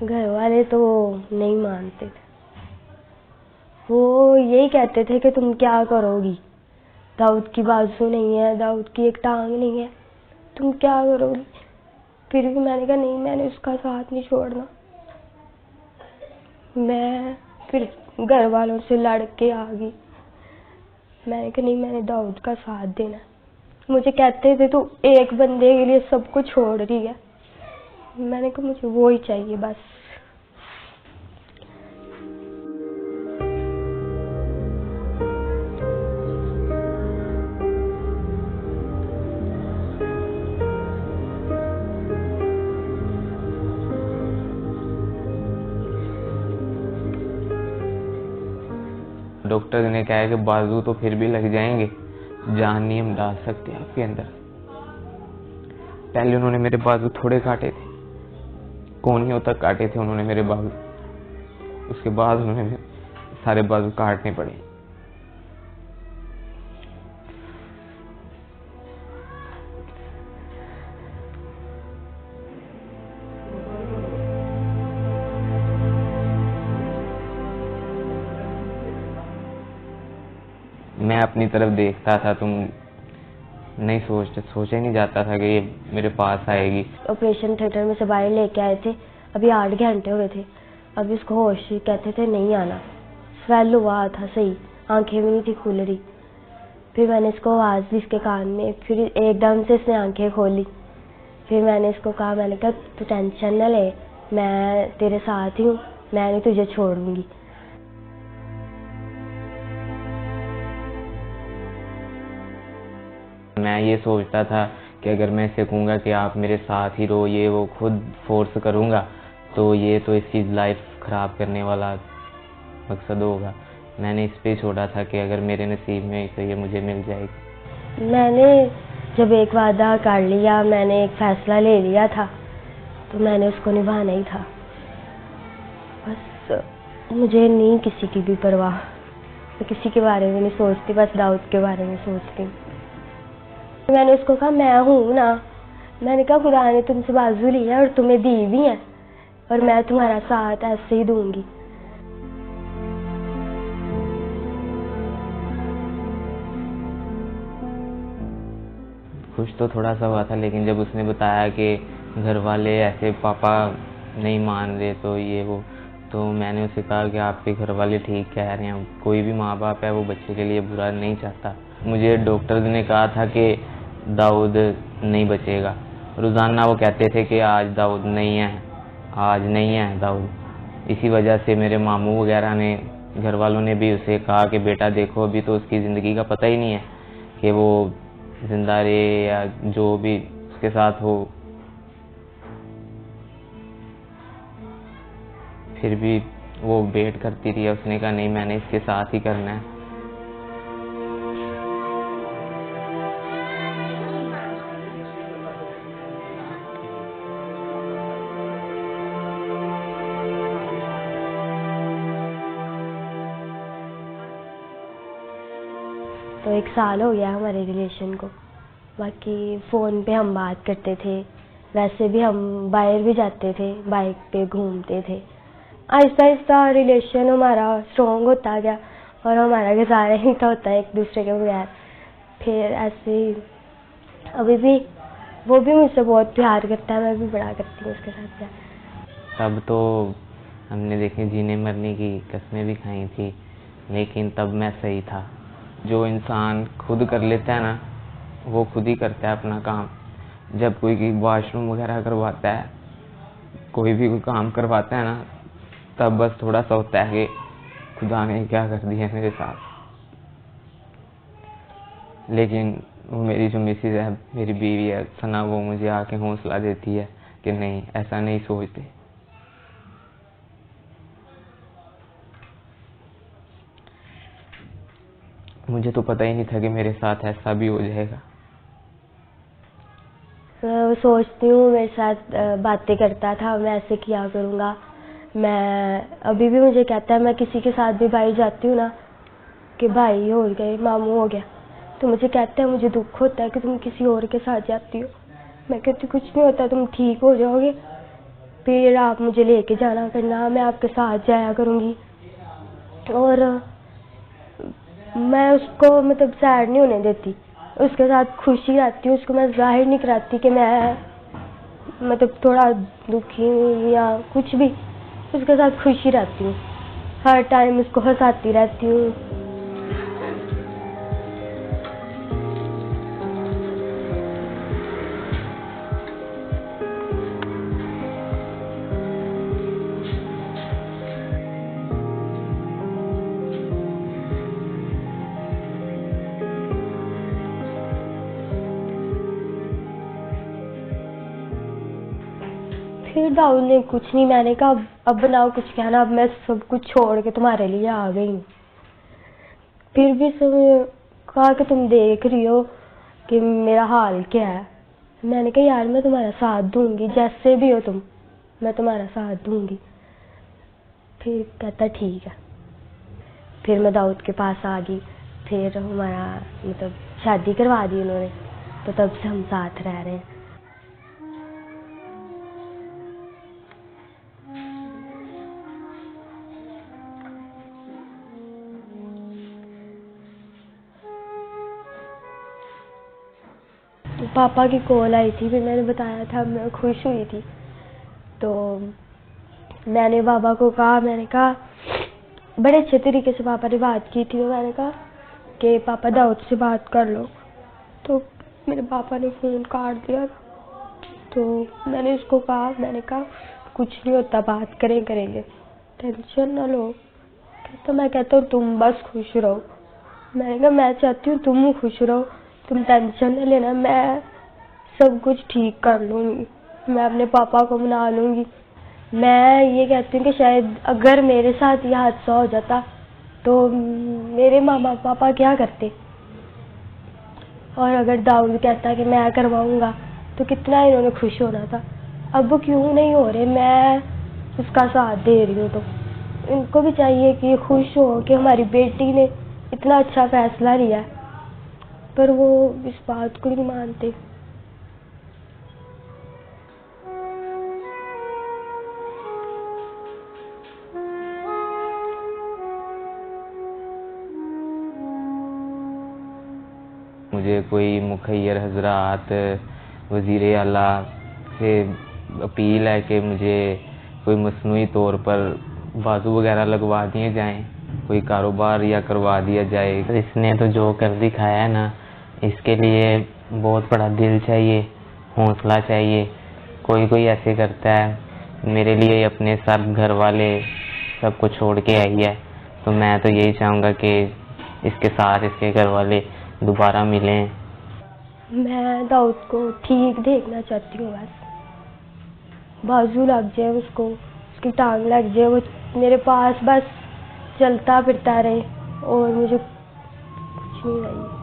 घर वाले तो नहीं मानते थे। वो यही कहते थे कि तुम क्या करोगी, दाऊद की बाजू नहीं है, दाऊद की एक टांग नहीं है, तुम क्या करोगी। फिर भी मैंने कहा नहीं, मैंने उसका साथ नहीं छोड़ना। मैं फिर घर वालों से लड़ के आ गई। मैंने कहा नहीं, मैंने दाऊद का साथ देना। मुझे कहते थे तू एक बंदे के लिए सब कुछ छोड़ रही है। मैंने कहा मुझे वो ही चाहिए बस। डॉक्टर ने कहा है कि बाजू तो फिर भी लग जाएंगे, जान नहीं हम डाल सकते आपके अंदर। पहले उन्होंने मेरे बाजू थोड़े काटे थे, कोहनियों तक काटे थे उन्होंने मेरे बाजू। उसके बाद उन्होंने सारे बाजू काटने पड़े। मैं अपनी तरफ देखता था, तुम नहीं सोचा ही नहीं जाता था कि ये मेरे पास आएगी। ऑपरेशन थिएटर में से बाहर लेके आए थे, अभी 8 घंटे हुए थे। अभी उसको होश कहते थे नहीं आना। स्वेल हुआ था सही, आंखें भी नहीं थी खुल रही। फिर मैंने इसको आवाज़ दी इसके कान में, फिर एकदम से इसने आंखें खोली। फिर मैंने इसको कहा, मैंने कहा तू टेंशन न ले, मैं तेरे साथ ही हूँ, मैं नहीं तुझे छोड़ूंगी। मैं ये सोचता था कि अगर मैं इसे कहूँगा कि आप मेरे साथ ही रहो, ये वो खुद फोर्स करूँगा तो ये तो इसकी लाइफ ख़राब करने वाला मकसद होगा। मैंने इस पे छोड़ा था कि अगर मेरे नसीब में तो ये मुझे मिल जाएगी। मैंने जब एक वादा कर लिया, मैंने एक फ़ैसला ले लिया था, तो मैंने उसको निभाना ही था। बस मुझे नहीं किसी की भी परवाह, मैं किसी के बारे में नहीं सोचती, बस दाऊद के बारे में सोचती हूँ। मैंने उसको कहा मैं हूँ ना, मैंने कहा खुदा ने तुमसे बाजू ली है और तुम्हें दी भी है, और मैं तुम्हारा साथ ऐसे ही दूंगी। खुश तो थोड़ा सा हुआ था, लेकिन जब उसने बताया कि घर वाले ऐसे पापा नहीं मान रहे तो ये वो, तो मैंने उसे कहा कि आपके घर वाले ठीक कह रहे हैं, कोई भी माँ बाप है वो बच्चे के लिए बुरा नहीं चाहता। मुझे डॉक्टर ने कहा था कि दाऊद नहीं बचेगा। रोज़ाना वो कहते थे कि आज दाऊद नहीं है, आज नहीं है दाऊद। इसी वजह से मेरे मामू वगैरह ने, घर वालों ने भी उसे कहा कि बेटा देखो अभी तो उसकी ज़िंदगी का पता ही नहीं है कि वो जिंदा रहे या जो भी उसके साथ हो। फिर भी वो वेट करती रही। उसने कहा नहीं, मैंने इसके साथ ही करना है। तो 1 साल हो गया हमारे रिलेशन को। बाकी फ़ोन पे हम बात करते थे, वैसे भी हम बाहर भी जाते थे, बाइक पे घूमते थे। आहिस्ता आहिस्ता रिलेशन हमारा स्ट्रॉन्ग होता गया और हमारा गुजारा ही तो होता है एक दूसरे के बगैर। फिर ऐसे ही अभी भी वो भी मुझसे बहुत प्यार करता है, मैं भी बड़ा करती हूँ उसके साथ प्यार। तब तो हमने देखे जीने मरने की कस्में भी खाई थी, लेकिन तब मैं सही था। जो इंसान खुद कर लेता है ना, वो खुद ही करता है अपना काम। जब कोई वॉशरूम वगैरह करवाता है, कोई भी कोई काम करवाता है ना, तब बस थोड़ा सा होता है कि खुदा ने क्या कर दिया मेरे साथ। लेकिन वो मेरी जो मिसेज है, मेरी बीवी है सना, वो मुझे आके हौसला देती है कि नहीं, ऐसा नहीं सोचते। मुझे तो पता ही नहीं था कि मेरे साथ ऐसा भी हो जाएगा। सोचती हूँ मेरे साथ बातें करता था, मैं ऐसे किया करूँगा। मैं अभी भी मुझे कहता है, मैं किसी के साथ भी बाहर जाती हूँ ना कि भाई हो गए, मामू हो गया, तो मुझे कहता है मुझे दुख होता है कि तुम किसी और के साथ जाती हो। मैं कहती कुछ नहीं होता, तुम ठीक हो जाओगे। फिर आप मुझे लेके जाना करना, मैं आपके साथ जाया करूँगी। और मैं उसको मतलब सैड नहीं होने देती, उसके साथ खुशी रहती हूँ। उसको मैं जाहिर नहीं कराती कि मैं मतलब थोड़ा दुखी हूँ या कुछ भी, उसके साथ खुशी रहती हूँ, हर टाइम उसको हंसाती रहती हूँ। फिर दाऊद ने कुछ नहीं, मैंने कहा अब बनाओ कुछ कहना, अब मैं सब कुछ छोड़ के तुम्हारे लिए आ गई हूँ। फिर भी सब कहा कि तुम देख रही हो कि मेरा हाल क्या है। मैंने कहा यार मैं तुम्हारा साथ दूंगी, जैसे भी हो तुम, मैं तुम्हारा साथ दूंगी। फिर कहता ठीक है। फिर मैं दाऊद के पास आ गई, फिर हमारा मतलब शादी करवा दी उन्होंने, तो तब से हम साथ रह रहे हैं। पापा की कॉल आई थी, फिर मैंने बताया था मैं खुश हुई थी, तो मैंने पापा को कहा, मैंने कहा बड़े अच्छे तरीके से पापा ने बात की थी, तो मैंने कहा कि पापा दाऊद से बात कर लो, तो मेरे पापा ने फ़ोन काट दिया। तो मैंने उसको कहा, मैंने कहा कुछ नहीं होता, बात करेंगे, टेंशन ना लो। कहता मैं कहता हूँ तुम बस खुश रहो। मैंने कहा मैं चाहती हूँ तुम खुश रहो, तुम टेंशन न लेना, मैं सब कुछ ठीक कर लूँगी, मैं अपने पापा को मना लूँगी। मैं ये कहती हूँ कि शायद अगर मेरे साथ ये हादसा हो जाता तो मेरे मामा पापा क्या करते, और अगर दाऊद कहता कि मैं करवाऊँगा तो कितना इन्होंने खुश होना था। अब वो क्यों नहीं हो रहे, मैं उसका साथ दे रही हूँ, तो इनको भी चाहिए कि खुश हो कि हमारी बेटी ने इतना अच्छा फैसला लिया है, पर वो इस बात को नहीं मानते। मुझे कोई मुखैर हजरात, वज़ीर आला से अपील है कि मुझे कोई मसनूई तौर पर बाजू वगैरह लगवा दिए जाएं, कोई कारोबार या करवा दिया जाए। तो इसने तो जो कर दिखाया है ना, इसके लिए बहुत बड़ा दिल चाहिए, हौसला चाहिए। कोई कोई ऐसे करता है, मेरे लिए अपने सब घर वाले सब कुछ छोड़ के आई है, तो मैं तो यही चाहूँगा कि इसके साथ इसके घर वाले दोबारा मिलें। मैं दाऊद को ठीक देखना चाहती हूँ, बस बाजू लग जाए उसको, उसकी टांग लग जाए, वो मेरे पास बस चलता फिरता रहे, और मुझे कुछ नहीं चाहिए।